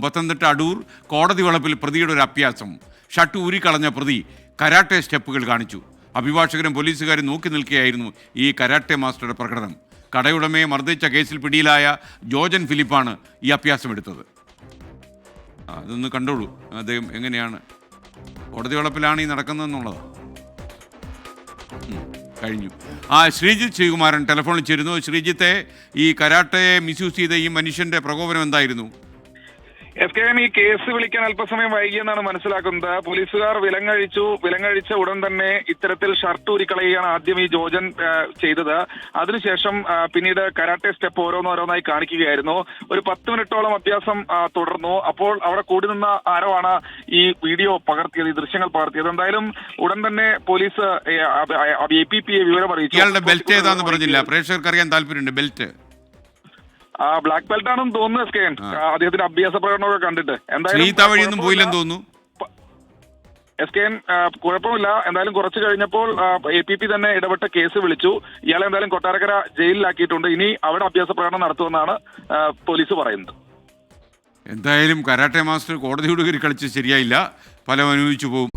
പത്തനംതിട്ട അടൂർ കോടതി വളപ്പിൽ പ്രതിയുടെ ഒരു അഭ്യാസം. ഷർട്ട് ഊരിക്കളഞ്ഞ പ്രതി കരാട്ടെ സ്റ്റെപ്പുകൾ കാണിച്ചു. അഭിഭാഷകരും പോലീസുകാരും നോക്കി നിൽക്കുകയായിരുന്നു ഈ കരാട്ടെ മാസ്റ്ററുടെ പ്രകടനം. കടയുടമയെ മർദ്ദിച്ച കേസിൽ പിടിയിലായ ജോജൻ ഫിലിപ്പാണ് ഈ അഭ്യാസം എടുത്തത്. അതൊന്ന് കണ്ടോളൂ, അദ്ദേഹം എങ്ങനെയാണ് കോടതി വളപ്പിലാണ് ഈ നടക്കുന്നതെന്നുള്ളത്. കഴിഞ്ഞു. ശ്രീജിത്ത് ശ്രീകുമാരൻ ടെലിഫോണിൽ ചേരുന്നു. ശ്രീജിത്തെ, ഈ കരാട്ടയെ മിസ്യൂസ് ചെയ്ത ഈ മനുഷ്യന്റെ പ്രകോപനം എന്തായിരുന്നു? SKM ഈ കേസ് വിളിക്കാൻ അല്പസമയം വൈകിയെന്നാണ് മനസ്സിലാക്കുന്നത്. പോലീസുകാർ വിലങ്ങഴിച്ച ഉടൻ തന്നെ ഇത്തരത്തിൽ ഷർട്ട് ഊരിക്കളയുകയാണ് ആദ്യം ഈ ജോജൻ ചെയ്തത്. അതിനുശേഷം പിന്നീട് കരാട്ടെ സ്റ്റെപ്പ് ഓരോന്നായി കാണിക്കുകയായിരുന്നു. ഒരു 10 മിനിറ്റോളം അഭ്യാസം തുടർന്നു. അപ്പോൾ അവിടെ കൂടി നിന്ന ആരോ ഈ വീഡിയോ പകർത്തിയത്, ഈ ദൃശ്യങ്ങൾ പകർത്തിയത്. എന്തായാലും ഉടൻ തന്നെ പോലീസ് APPയെ വിവരം അറിയിച്ചു. ഇയാളുടെ ബെൽറ്റ് ഏതാന്ന് പറഞ്ഞില്ല, പ്രേക്ഷകർക്ക് അറിയാൻ താല്പര്യമുണ്ട്. ബെൽറ്റ് ബ്ലാക്ക് ബെൽറ്റ് ആണെന്ന് തോന്നുന്നു. SKM അദ്ദേഹത്തിന്റെ അഭ്യാസ പ്രകടനമൊക്കെ കണ്ടിട്ട് എന്തായാലും പോയില്ലെന്ന് തോന്നുന്നു. SKM കുഴപ്പമില്ല. എന്തായാലും കുറച്ച് കഴിഞ്ഞപ്പോൾ APP തന്നെ ഇടപെട്ട കേസ് വിളിച്ചു. ഇയാളെ എന്തായാലും കൊട്ടാരക്കര ജയിലിലാക്കിയിട്ടുണ്ട്. ഇനി അവിടെ അഭ്യാസ പ്രകടനം നടത്തുമെന്നാണ് പോലീസ് പറയുന്നത്. എന്തായാലും കരാട്ടെ മാസ്റ്റർ കോടതിയോട് കയറി കളിച്ച് ശരിയായില്ല, ഫലം അനുഭവിച്ചു പോകും.